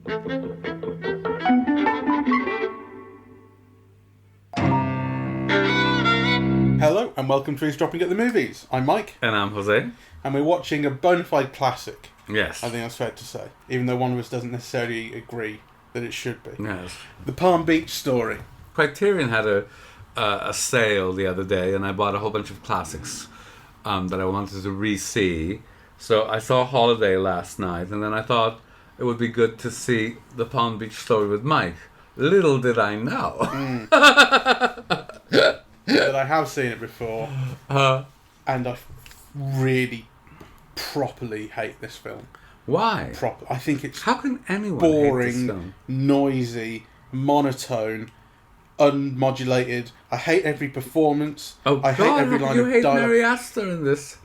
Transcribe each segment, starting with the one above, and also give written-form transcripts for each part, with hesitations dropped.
Hello and welcome to Eavesdropping at the Movies. I'm Mike. And I'm José. And we're watching a bona fide classic. Yes. I think that's fair to say. Even though one of us doesn't necessarily agree that it should be. Yes. The Palm Beach Story. Criterion had a sale the other day, and I bought a whole bunch of classics that I wanted to re-see. So I saw Holiday last night, and then I thought it would be good to see The Palm Beach Story with Mike. Little did I know. But I have seen it before. And I really properly hate this film. Why? I think it's How can anyone hate this boring, film? noisy, monotone, unmodulated. I hate every performance. Oh, I hate every line you of hate dialogue. Mary Astor in this.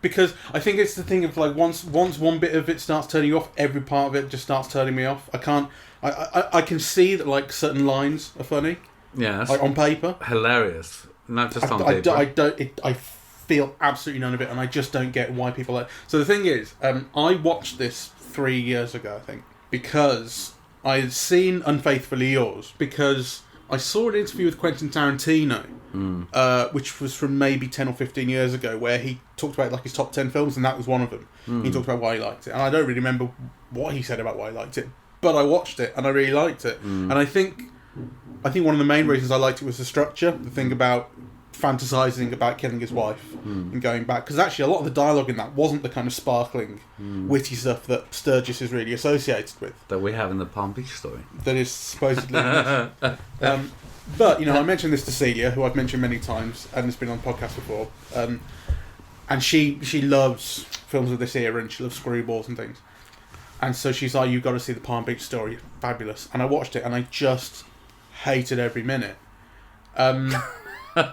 Because I think it's the thing of like once one bit of it starts turning you off, every part of it just starts turning me off. I can see that like certain lines are funny. Yes. Like on paper. Hilarious. Not just on paper. I feel absolutely none of it, and I just don't get why people like. So the thing is, I watched this 3 years ago, I think, because I had seen Unfaithfully Yours, because I saw an interview with Quentin Tarantino, which was from maybe 10 or 15 years ago, where he talked about like his top 10 films, and that was one of them. He talked about why he liked it, and I don't really remember what he said about why he liked it, but I watched it and I really liked it, and I think one of the main reasons I liked it was the structure, the thing about fantasizing about killing his wife and going back, because actually a lot of the dialogue in that wasn't the kind of sparkling, witty stuff that Sturges is really associated with. That we have in the Palm Beach Story. That is supposedly. But you know, I mentioned this to Celia, who I've mentioned many times, and has been on the podcast before, and she loves films of this era, and she loves screwballs and things. And so she's like, "You've got to see the Palm Beach Story, it's fabulous." And I watched it, and I just hated every minute. You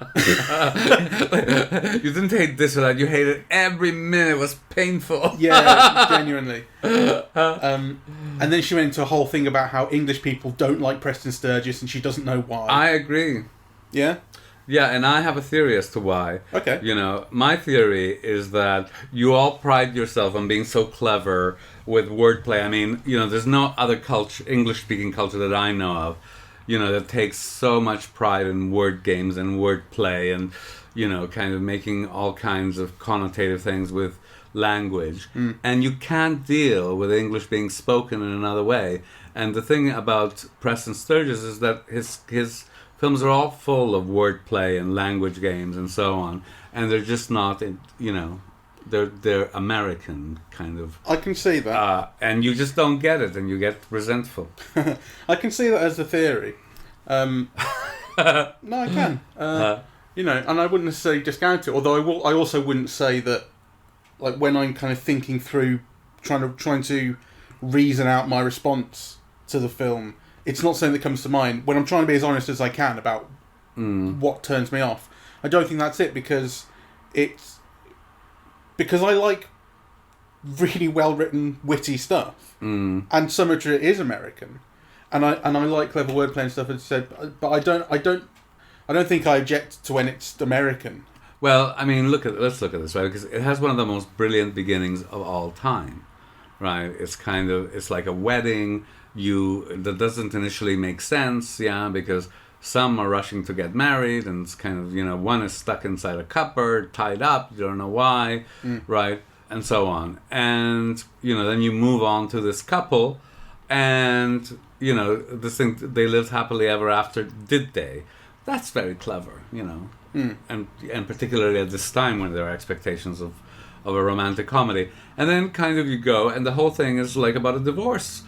didn't hate this or that. You hated every minute. It was painful. Yeah, genuinely. And then she went into a whole thing about how English people don't like Preston Sturges, and she doesn't know why. I agree. Yeah? Yeah, and I have a theory as to why. Okay. You know, my theory is that you all pride yourself on being so clever with wordplay. I mean, you know, there's no other culture, English-speaking culture that I know of, you know, that takes so much pride in word games and wordplay and, you know, kind of making all kinds of connotative things with language. And you can't deal with English being spoken in another way. And the thing about Preston Sturges is that his films are all full of wordplay and language games and so on. And they're just not, you know, they're American kind of. I can see that. And you just don't get it, and you get resentful. I can see that as a theory. No, I can. You know, and I wouldn't necessarily discount it. Although I also wouldn't say that, like when I'm kind of thinking through, trying to reason out my response to the film, it's not something that comes to mind. When I'm trying to be as honest as I can about what turns me off, I don't think that's it, because I like really well written, witty stuff, and some of it is American, and I like clever wordplay and stuff. As I said, but I don't think I object to when it's American. Well, I mean, let's look at this, right? Because it has one of the most brilliant beginnings of all time, right? It's like a wedding. That doesn't initially make sense, yeah, because some are rushing to get married, and it's kind of, you know, one is stuck inside a cupboard, tied up, you don't know why, right, and so on. And, you know, then you move on to this couple, and, you know, this thing, they lived happily ever after, did they? That's very clever, you know, and particularly at this time when there are expectations of a romantic comedy. And then kind of you go, and the whole thing is like about a divorce.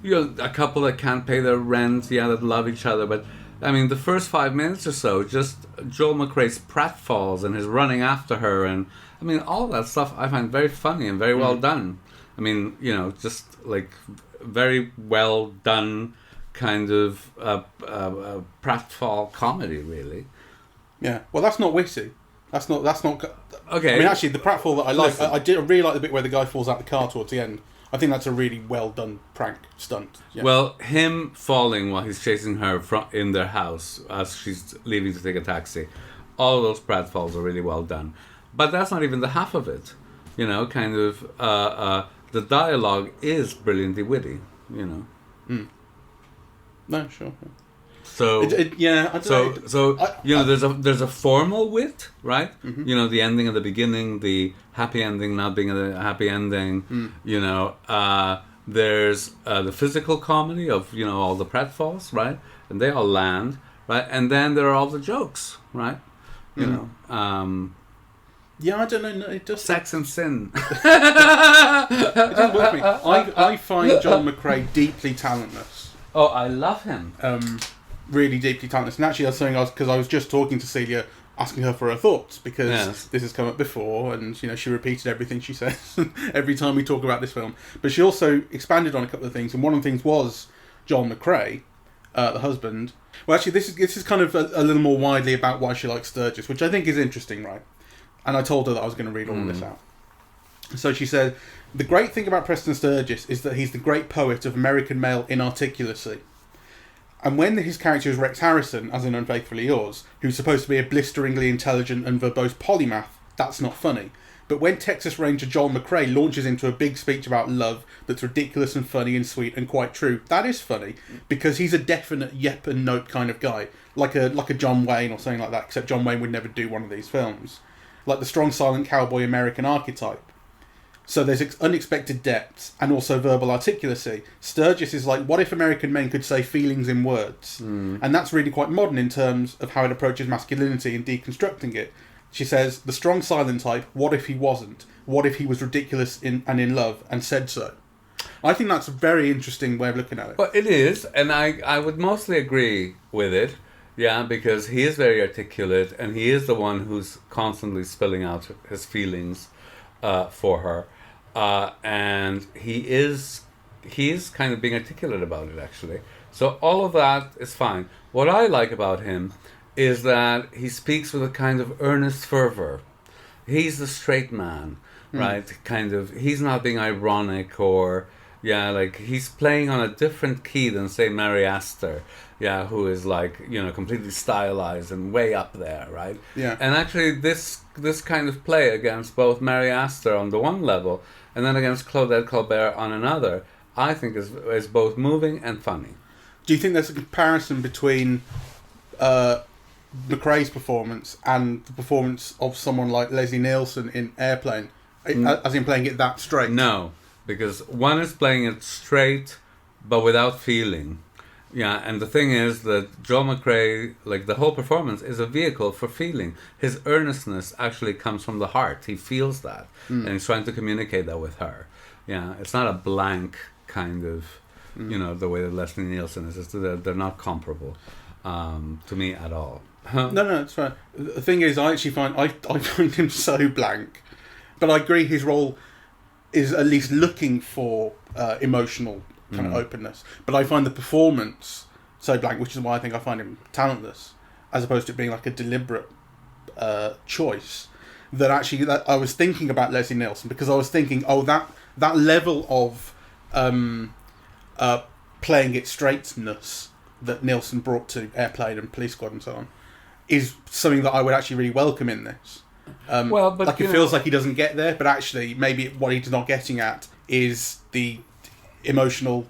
You know, a couple that can't pay their rent, yeah, that love each other, but I mean, the first 5 minutes or so, just Joel McRae's pratfalls and his running after her, and I mean, all that stuff I find very funny and very well done. I mean, you know, just like very well done kind of pratfall comedy, really. Yeah, well, that's not witty. That's not. Okay. I mean, actually, the pratfall that I like, I really like the bit where the guy falls out the car towards the end. I think that's a really well done prank stunt. Yeah. Well, him falling while he's chasing her in their house as she's leaving to take a taxi, all those pratfalls are really well done. But that's not even the half of it. You know, kind of, the dialogue is brilliantly witty. you know. No, sure. So yeah, I don't know. there's a formal wit, right? Mm-hmm. You know, the ending and the beginning, the happy ending not being a happy ending. You know, there's the physical comedy of all the pratfalls, right? And they all land, right? And then there are all the jokes, right? You know. Yeah, I don't know. No, it does. Sex and sin. It doesn't work for me. I find John McCrea deeply talentless. Oh, I love him. Really deeply talentless. And actually, because I was just talking to Celia, asking her for her thoughts, because this has come up before, and she repeated everything she says every time we talk about this film. But she also expanded on a couple of things, and one of the things was John McCrea, the husband. Well, actually, this is kind of a little more widely about why she likes Sturges, which I think is interesting, right? And I told her that I was going to read all of this out. So she said, the great thing about Preston Sturges is that he's the great poet of American male inarticulacy. And when his character is Rex Harrison, as in Unfaithfully Yours, who's supposed to be a blisteringly intelligent and verbose polymath, that's not funny. But when Texas Ranger Joel McCrea launches into a big speech about love that's ridiculous and funny and sweet and quite true, that is funny, because he's a definite yep and nope kind of guy, like a John Wayne or something like that, except John Wayne would never do one of these films. Like the strong, silent cowboy American archetype. So there's unexpected depths and also verbal articulacy. Sturges is like, what if American men could say feelings in words? And that's really quite modern in terms of how it approaches masculinity and deconstructing it. She says, the strong, silent type, what if he wasn't? What if he was ridiculous and in love and said so? I think that's a very interesting way of looking at it. Well, it is, and I would mostly agree with it. Yeah, because he is very articulate, and he is the one who's constantly spilling out his feelings for her. And he is kind of being articulate about it, actually. So all of that is fine. What I like about him is that he speaks with a kind of earnest fervor. He's the straight man, right? Kind of, he's not being ironic or, like he's playing on a different key than, say, Mary Astor, who is like, completely stylized and way up there, right? Yeah. And actually this kind of play against both Mary Astor on the one level and then against Claudette Colbert on another, I think is both moving and funny. Do you think there's a comparison between McCrea's performance and the performance of someone like Leslie Nielsen in Airplane, as in playing it that straight? No, because one is playing it straight but without feeling. Yeah, and the thing is that Joel McCrea, like the whole performance, is a vehicle for feeling. His earnestness actually comes from the heart. He feels that, and he's trying to communicate that with her. Yeah, it's not a blank kind of, the way that Leslie Nielsen is. They're not comparable to me at all. No, it's fine. The thing is, I actually find I find him so blank, but I agree his role is at least looking for emotional kind of openness. But I find the performance so blank, which is why I think I find him talentless, as opposed to it being like a deliberate choice. That actually, that I was thinking about Leslie Nielsen because I was thinking, that level of playing it straightness that Nielsen brought to Airplane and Police Squad and so on is something that I would actually really welcome in this. But like it feels like he doesn't get there, but actually maybe what he's not getting at is the emotional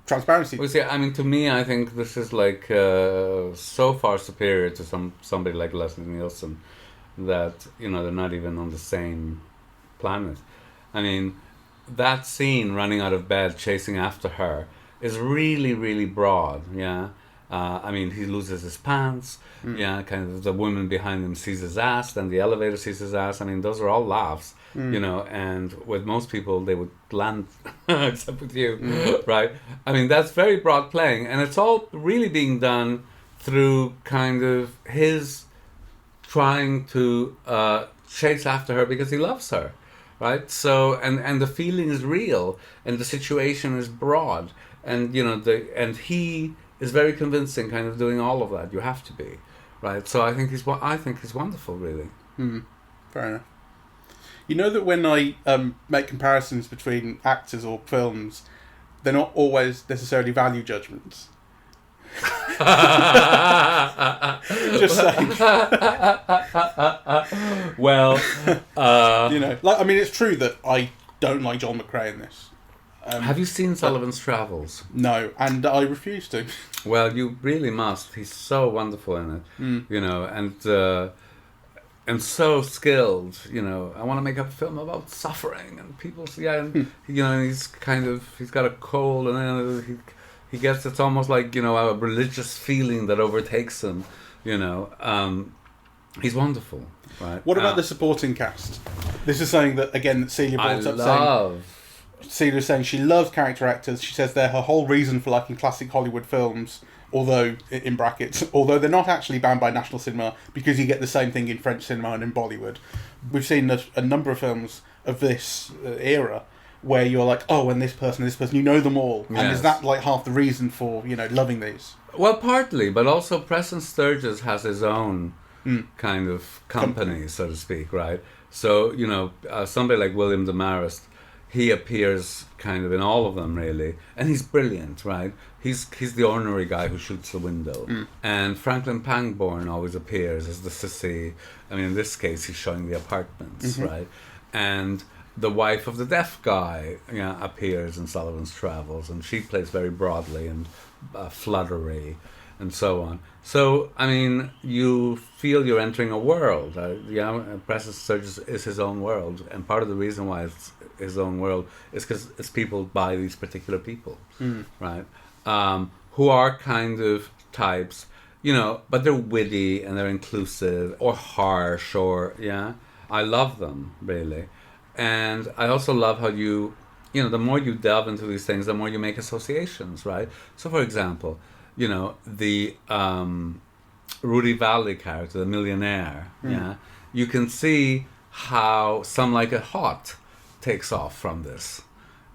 transparency. Well, see, I mean, to me, I think this is like so far superior to somebody like Leslie Nielsen that they're not even on the same planet. I mean, that scene running out of bed, chasing after her, is really, really broad. Yeah. I mean, he loses his pants. Yeah, kind of the woman behind him sees his ass, then the elevator sees his ass. I mean, those are all laughs, and with most people, they would land, except with you, right? I mean, that's very broad playing, and it's all really being done through kind of his trying to chase after her because he loves her, right? So, and the feeling is real, and the situation is broad, and and he is very convincing, kind of doing all of that. You have to be, right? So I think he's wonderful, really. Fair enough. You know that when I make comparisons between actors or films, they're not always necessarily value judgments. Just saying. Well, like I mean, it's true that I don't like John McCrea in this. Have you seen Sullivan's Travels? No, and I refuse to. Well, you really must. He's so wonderful in it, you know, and so skilled. You know, I want to make a film about suffering and people's and you know, he's got a cold, and then he gets, it's almost like, you know, a religious feeling that overtakes him. You know, he's wonderful. Right. What about the supporting cast? This is something that, again, that Celia brought up. Celia was saying she loves character actors. She says they're her whole reason for liking classic Hollywood films, although, in brackets, although they're not actually banned by national cinema, because you get the same thing in French cinema and in Bollywood. We've seen a number of films of this era where you're like, oh, and this person, you know them all. And is that like half the reason for, you know, loving these? Well, partly, but also Preston Sturges has his own kind of company, so to speak, right? So, you know, somebody like William Demarest, he appears kind of in all of them, really, and he's brilliant, right? He's the ordinary guy who shoots the window. And Franklin Pangborn always appears as the sissy. I mean, in this case, he's showing the apartments, right? And the wife of the deaf guy appears in Sullivan's Travels, and she plays very broadly and fluttery and so on. So, I mean, you feel you're entering a world. Preston Sturges is his own world, and part of the reason why it's his own world is because it's people by these particular people, right? Who are kind of types, you know, but they're witty and they're inclusive or harsh or, I love them, really. And I also love how you know, the more you delve into these things, the more you make associations, right? So, for example, you know, the Rudy Valley character, the millionaire, you can see how Some Like It Hot takes off from this.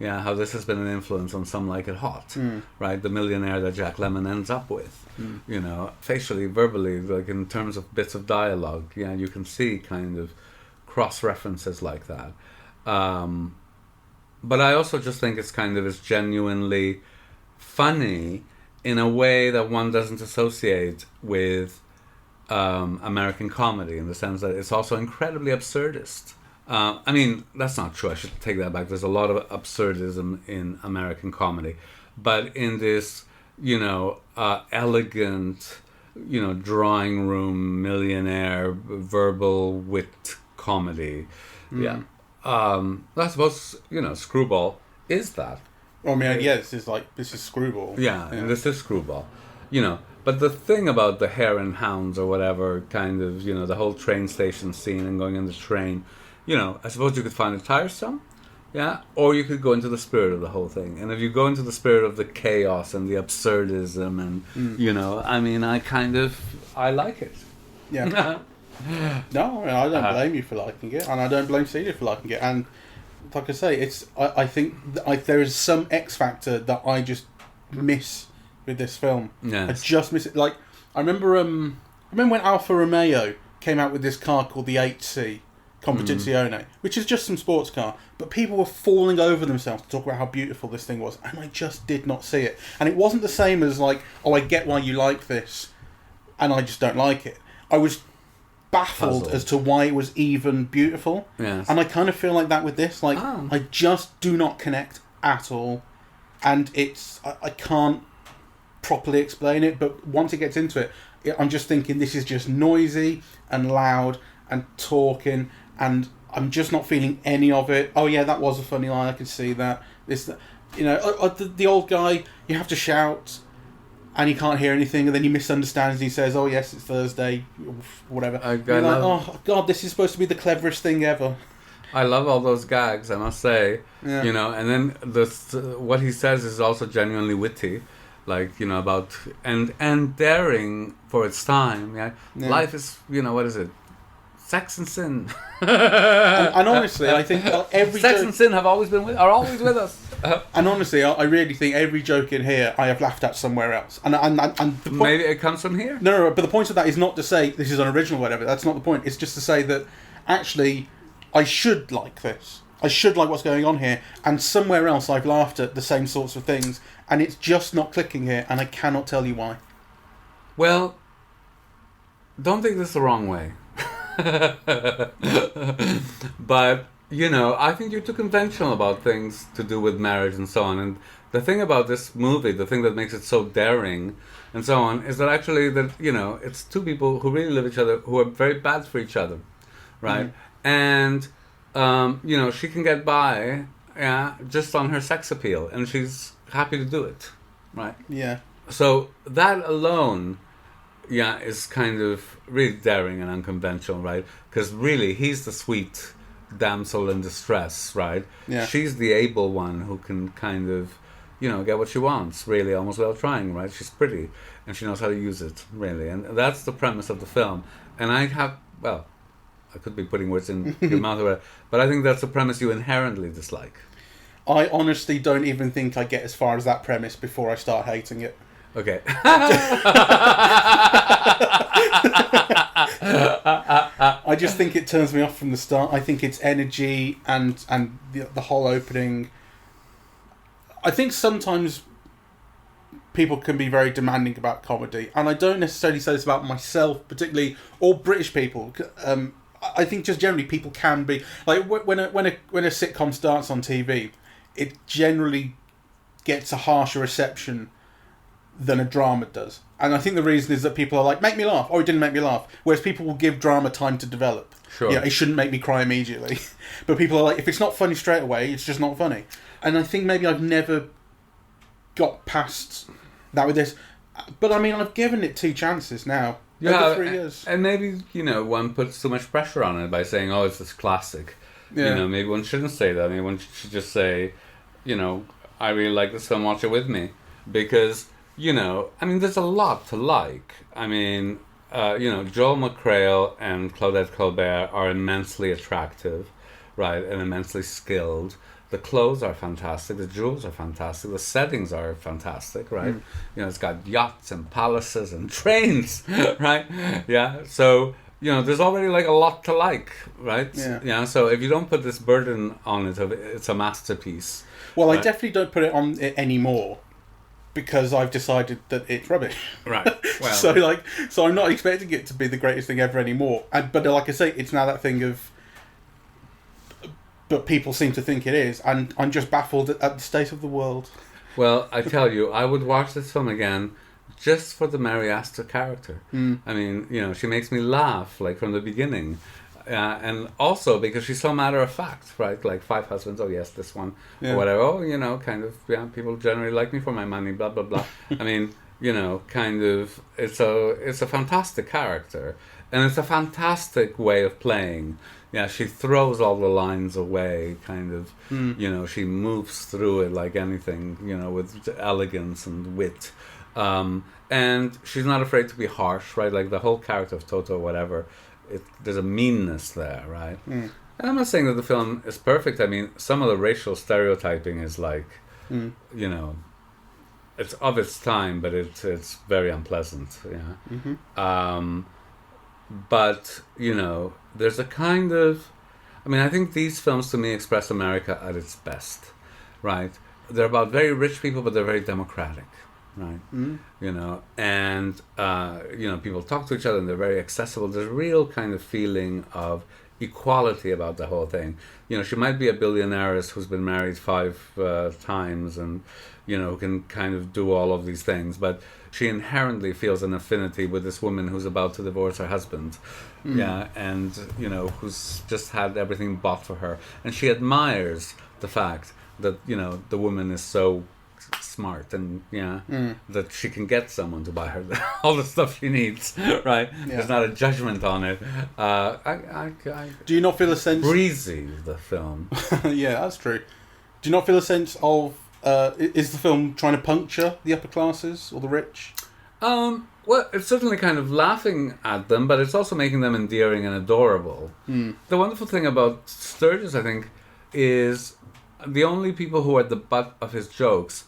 How this has been an influence on Some Like It Hot, right? The millionaire that Jack Lemmon ends up with, you know, facially, verbally, like in terms of bits of dialogue, you can see kind of cross-references like that. But I also just think it's genuinely funny in a way that one doesn't associate with American comedy, in the sense that it's also incredibly absurdist. I mean, that's not true. I should take that back. There's a lot of absurdism in American comedy. But in this, you know, elegant, you know, drawing room, millionaire, verbal wit comedy, I suppose, you know, Screwball is that. Well, I mean, this is Screwball. And this is Screwball. You know, but the thing about the Hare and Hounds or whatever, kind of, you know, the whole train station scene and going in the train, you know, I suppose you could find it tiresome, or you could go into the spirit of the whole thing. And if you go into the spirit of the chaos and the absurdism and, you know, I mean, I like it. Yeah. No, I mean, I don't blame you for liking it, and I don't blame Celia for liking it. And like I say, I think there is some X factor that I just miss with this film. Yes. I just miss it. Like, I remember when Alfa Romeo came out with this car called the 8C Competizione, which is just some sports car, but people were falling over themselves to talk about how beautiful this thing was, and I just did not see it. And it wasn't the same as like, oh, I get why you like this, and I just don't like it. I was baffled as to why it was even beautiful. Yes. And I kind of feel like that with this. Like, I just do not connect at all. And I can't properly explain it, but once it gets into it, I'm just thinking this is just noisy and loud and talking, and I'm just not feeling any of it. Oh yeah, that was a funny line, I can see that. You know, the old guy, you have to shout, and he can't hear anything, and then he misunderstands, and he says, oh yes, it's Thursday, whatever. You're like, oh god, this is supposed to be the cleverest thing ever. I love all those gags, I must say. You know, and then what he says is also genuinely witty, like, you know, about and daring for its time. Life is, you know, what is it? Sex and sin. and honestly, I think every sex and sin are always with us. And honestly, I really think every joke in here I have laughed at somewhere else. And the maybe it comes from here. No, but the point of that is not to say this is unoriginal or whatever. That's not the point. It's just to say that actually I should like this. I should like what's going on here. And somewhere else I've laughed at the same sorts of things, and it's just not clicking here, and I cannot tell you why. Well, don't take this the wrong way. But I think you're too conventional about things to do with marriage and so on. And the thing about this movie, the thing that makes it so daring and so on, is that actually it's two people who really love each other, who are very bad for each other, right? And she can get by, just on her sex appeal, and she's happy to do it, right? Yeah. So that alone, is kind of really daring and unconventional, right? Because really, he's the sweet damsel in distress, right? Yeah. She's the able one who can kind of, get what she wants, really, almost without trying, right? She's pretty, and she knows how to use it, really. And that's the premise of the film. And I could be putting words in your mouth, but I think that's a premise you inherently dislike. I honestly don't even think I get as far as that premise before I start hating it. Okay. I just think it turns me off from the start. I think its energy and the whole opening. I think sometimes people can be very demanding about comedy, and I don't necessarily say this about myself, particularly, or British people. I think just generally people can be like when a sitcom starts on TV, it generally gets a harsher reception than a drama does. And I think the reason is that people are like, make me laugh. Oh, it didn't make me laugh. Whereas people will give drama time to develop. Sure. Yeah, it shouldn't make me cry immediately. But people are like, if it's not funny straight away, it's just not funny. And I think maybe I've never got past that with this. But I mean, I've given it 2 chances now. Over 3 years. And maybe, one puts too much pressure on it by saying, oh, it's this classic. Yeah. Maybe one shouldn't say that. Maybe one should just say, I really like this film, watch it with me. Because, there's a lot to like. Joel McHale and Claudette Colbert are immensely attractive, right, and immensely skilled. The clothes are fantastic, the jewels are fantastic, the settings are fantastic, right? It's got yachts and palaces and trains, right? Yeah, so, there's already like a lot to like, right? Yeah. So if you don't put this burden on it, it's a masterpiece. Well, right? I definitely don't put it on it anymore. Because I've decided that it's rubbish. Right. Well. so I'm not expecting it to be the greatest thing ever anymore. But like I say, it's now that thing of. But people seem to think it is, and I'm just baffled at the state of the world. Well, I tell you, I would watch this film again just for the Mary Astor character. She makes me laugh like from the beginning. And also because she's so matter of fact, right? Like 5 husbands, oh yes, this one, or whatever. Oh, people generally like me for my money, blah, blah, blah. It's a fantastic character. And it's a fantastic way of playing. Yeah, she throws all the lines away, she moves through it like anything, with elegance and wit. And she's not afraid to be harsh, right? Like the whole character of Toto, whatever, there's a meanness there, right? And I'm not saying that the film is perfect. Some of the racial stereotyping is like, it's of its time, but it's very unpleasant. Yeah. But there's a kind of, I think these films to me express America at its best, right? They're about very rich people, but they're very democratic. Right, and people talk to each other and they're very accessible. There's a real kind of feeling of equality about the whole thing. She might be a billionaire who's been married 5 times and who can kind of do all of these things, but she inherently feels an affinity with this woman who's about to divorce her husband, and who's just had everything bought for her, and she admires the fact that the woman is so smart and that she can get someone to buy her all the stuff she needs, right? There's not a judgment on it. Do you not feel a sense breezy the film? Yeah, that's true. Do you not feel a sense of is the film trying to puncture the upper classes or the rich? Well, it's certainly kind of laughing at them, but it's also making them endearing and adorable. The wonderful thing about Sturges, I think, is the only people who are at the butt of his jokes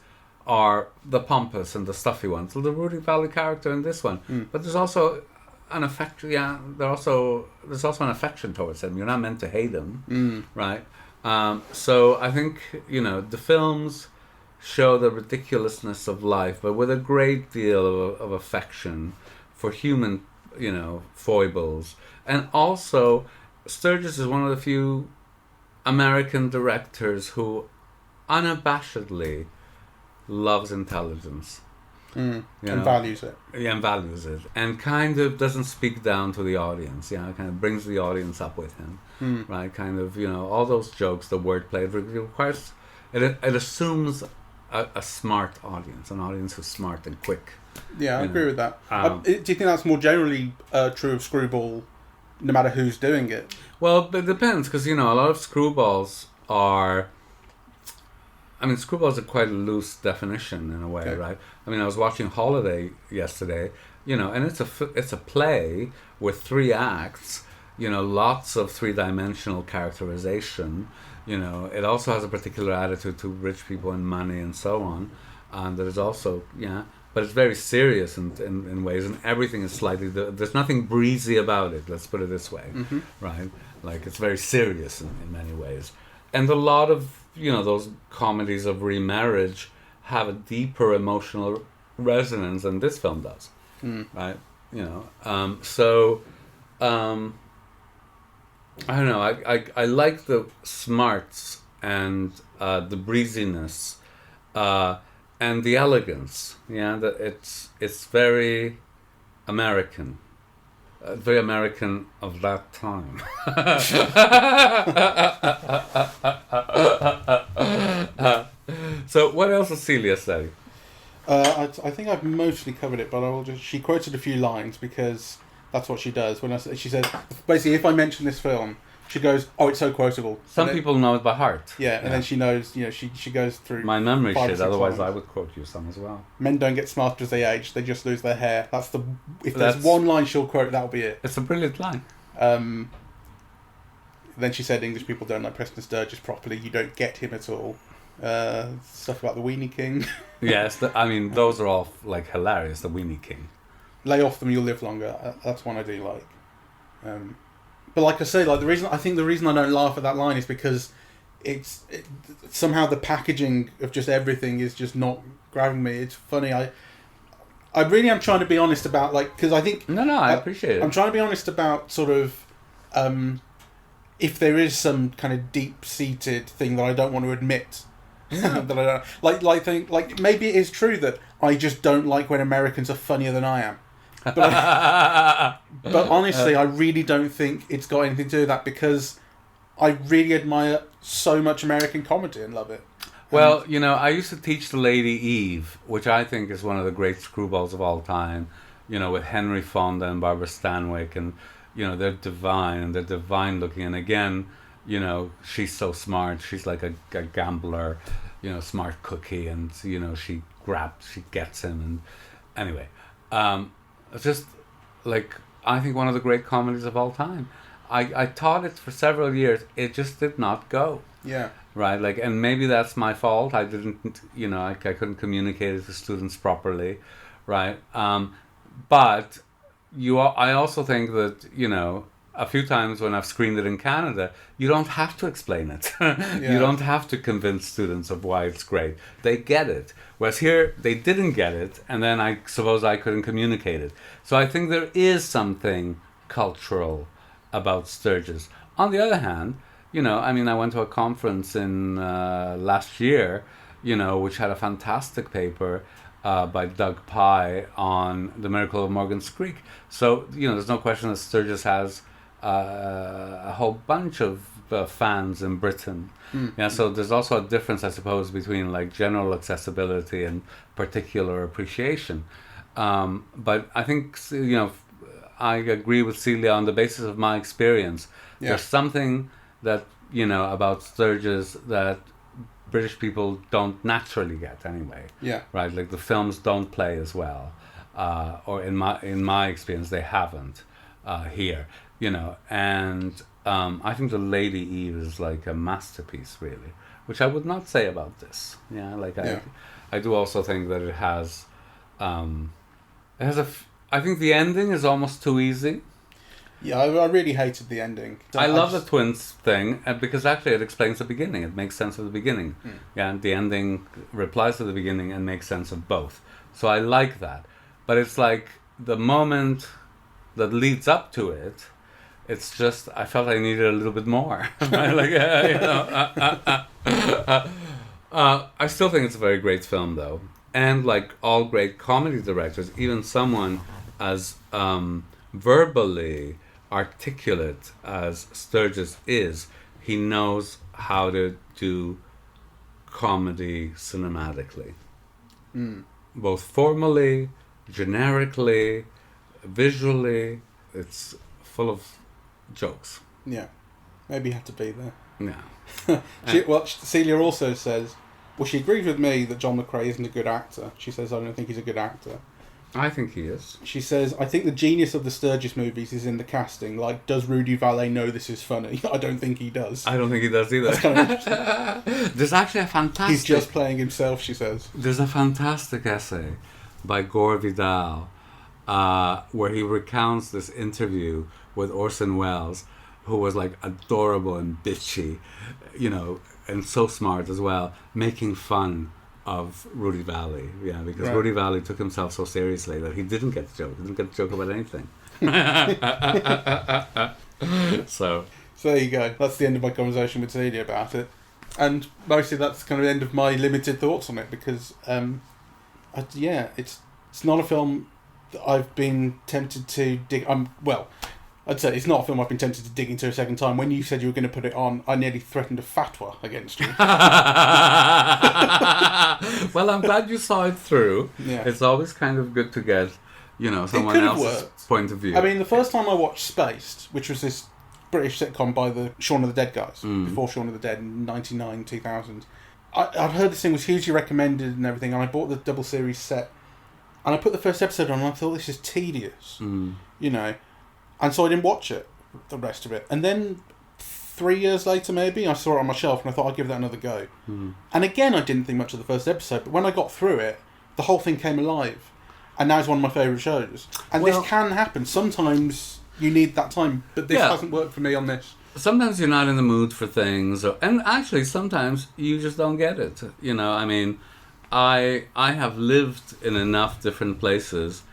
are the pompous and the stuffy ones. So the Rudy Valley character in this one, but there's also an affection. There's also an affection towards him. You're not meant to hate him, right? So I think the films show the ridiculousness of life, but with a great deal of affection for human, foibles. And also, Sturges is one of the few American directors who unabashedly loves intelligence. And values it. Yeah, and values it. And kind of doesn't speak down to the audience, kind of brings the audience up with him. Right? Kind of, all those jokes, the wordplay, it requires, it assumes a smart audience, an audience who's smart and quick. Yeah, I agree with that. Do you think that's more generally true of Screwball, no matter who's doing it? Well, it depends, because, a lot of screwballs are... I mean, screwballs are quite a loose definition in a way, right? I mean, I was watching Holiday yesterday, and it's a play with 3 acts, lots of 3-dimensional characterization. It also has a particular attitude to rich people and money and so on. And there is also, but it's very serious in ways, and everything is slightly... There's nothing breezy about it, let's put it this way, right? Like, it's very serious in many ways. And a lot of, those comedies of remarriage have a deeper emotional resonance than this film does, right? I don't know. I like the smarts and the breeziness and the elegance. That it's very American. Very American of that time. So, what else does Celia say? I think I've mostly covered it, but I will just... She quoted a few lines because that's what she does. She says, basically, if I mention this film, she goes, "Oh, it's so quotable." Some people know it by heart. Yeah, and then she knows, she goes through... My memory shit, otherwise lines. I would quote you some as well. Men don't get smarter as they age, they just lose their hair. If there's one line she'll quote, that'll be it. It's a brilliant line. Then she said, "English people don't like Preston Sturges properly, you don't get him at all." Stuff about the Weenie King. Yes, those are all hilarious, the Weenie King. Lay off them, you'll live longer. That's one I do like. But like I say, the reason I don't laugh at that line is because somehow the packaging of just everything is just not grabbing me. It's funny. I really am trying to be honest about because I think I appreciate it. I'm trying to be honest about sort of if there is some kind of deep-seated thing that I don't want to admit. That I don't maybe it is true that I just don't like when Americans are funnier than I am. But honestly, I really don't think it's got anything to do with that because I really admire so much American comedy and love it. Well, I used to teach the Lady Eve, which I think is one of the great screwballs of all time, with Henry Fonda and Barbara Stanwyck, and, they're divine, and they're divine looking, and again, she's so smart, she's like a gambler, smart cookie, and, she gets him, and anyway, it's just, I think one of the great comedies of all time. I taught it for several years. It just did not go. Yeah. Right? And maybe that's my fault. I didn't, I couldn't communicate it to students properly. Right? But I also think that, a few times when I've screened it in Canada, you don't have to explain it. You don't have to convince students of why it's great. They get it. Whereas here, they didn't get it, and then I suppose I couldn't communicate it. So I think there is something cultural about Sturges. On the other hand, I went to a conference in last year, which had a fantastic paper by Doug Pye on The Miracle of Morgan's Creek. So, there's no question that Sturges has a whole bunch of fans in Britain. So there's also a difference, I suppose, between general accessibility and particular appreciation. But I think, I agree with Celia on the basis of my experience. Yeah. There's something that, about Sturges that British people don't naturally get anyway. Yeah. Right? The films don't play as well. Or in my experience, they haven't here. And I think The Lady Eve is a masterpiece, really, which I would not say about this. I do also think that it has I think the ending is almost too easy. Yeah, I really hated the ending. I love the twins thing because actually it explains the beginning. It makes sense of the beginning. Yeah, and the ending replies to the beginning and makes sense of both. So I like that. But it's the moment that leads up to it It's just I felt I needed a little bit more. Right? Like, I still think it's a very great film, though. And like all great comedy directors, even someone as verbally articulate as Sturges is, he knows how to do comedy cinematically. Both formally, generically, visually. It's full of jokes. Yeah. Maybe you have to be there. Yeah. Celia also says, well, she agrees with me that John McCrea isn't a good actor. She says, I don't think he's a good actor. I think he is. She says, I think the genius of the Sturges movies is in the casting. Like, does Rudy Vallee know this is funny? I don't think he does. I don't think he does either. That's kind of interesting. There's actually a fantastic... He's just playing himself, she says. There's a fantastic essay by Gore Vidal where he recounts this interview with Orson Welles, who was like adorable and bitchy, you know, and so smart as well, making fun of Rudy Vallee, because right. Rudy Vallee took himself so seriously that he didn't get the joke. He didn't get the joke about anything. So there you go. That's the end of my conversation with Celia about it. And mostly that's kind of the end of my limited thoughts on it, because, it's not a film that I've been tempted to dig... I'd say it's not a film I've been tempted to dig into a second time. When you said you were going to put it on, I nearly threatened a fatwa against you. Well, I'm glad you saw it through. Yeah. It's always kind of good to get, someone else's point of view. I mean, the first time I watched Spaced, which was this British sitcom by the Shaun of the Dead guys, before Shaun of the Dead in 99, 2000, I'd heard this thing was hugely recommended and everything, and I bought the double series set, and I put the first episode on, and I thought, this is tedious, and so I didn't watch it, the rest of it. And then 3 years later, maybe, I saw it on my shelf, and I thought I'd give that another go. And again, I didn't think much of the first episode, but when I got through it, the whole thing came alive. And now it's one of my favourite shows. And this can happen. Sometimes you need that time, but this hasn't worked for me on this. Sometimes you're not in the mood for things, and actually sometimes you just don't get it. I mean, I have lived in enough different places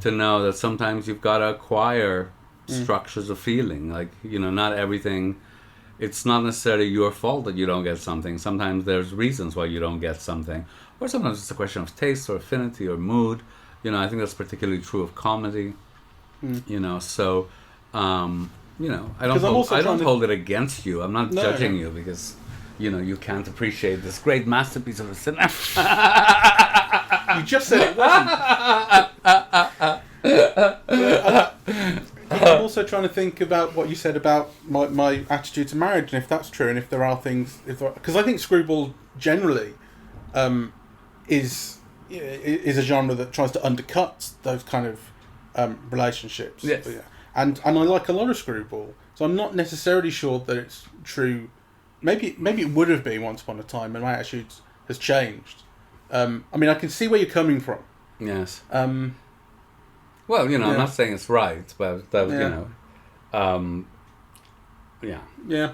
to know that sometimes you've got to acquire structures of feeling. Like, not everything... It's not necessarily your fault that you don't get something. Sometimes there's reasons why you don't get something. Or sometimes it's a question of taste or affinity or mood. I think that's particularly true of comedy. So... I don't hold it against you. I'm not judging you because, you can't appreciate this great masterpiece of a cinema. You just said it wasn't. I'm also trying to think about what you said about my attitude to marriage, and if that's true, and if there are things... Because I think Screwball generally is a genre that tries to undercut those kind of relationships. Yes. Yeah. And I like a lot of Screwball, so I'm not necessarily sure that it's true. Maybe it would have been once upon a time, and my attitude has changed. I mean, I can see where you're coming from. Yes. Well, I'm not saying it's right, but yeah. Yeah,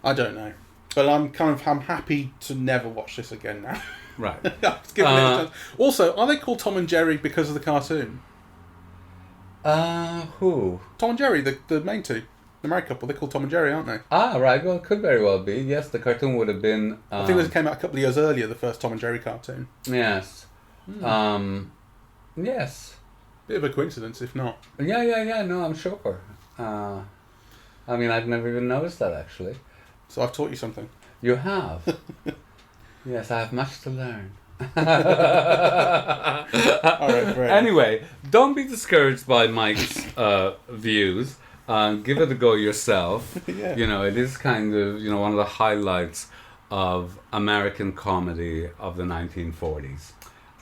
I don't know. But I'm happy to never watch this again now. Right. Let's give it a chance. Also, are they called Tom and Jerry because of the cartoon? Who? Tom and Jerry, the main two. The married couple, they're called Tom and Jerry, aren't they? Ah, right. Well, it could very well be. Yes, the cartoon would have been... I think this came out a couple of years earlier, the first Tom and Jerry cartoon. Yes. Yes. Bit of a coincidence, if not. Yeah, no, I'm sure. I mean, I've never even noticed that, actually. So I've taught you something. You have? Yes, I have much to learn. All right, great. Anyway, don't be discouraged by Mike's views. Give it a go yourself. Yeah. It is kind of one of the highlights of American comedy of the 1940s.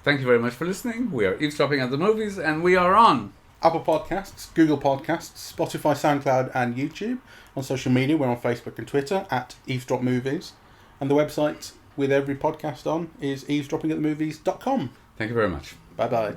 Thank you very much for listening. We are Eavesdropping at the Movies, and we are on Apple Podcasts, Google Podcasts, Spotify, SoundCloud, and YouTube. On social media, we're on Facebook and Twitter at Eavesdrop Movies, and the website with every podcast on is eavesdroppingatthemovies.com. Thank you very much. Bye-bye.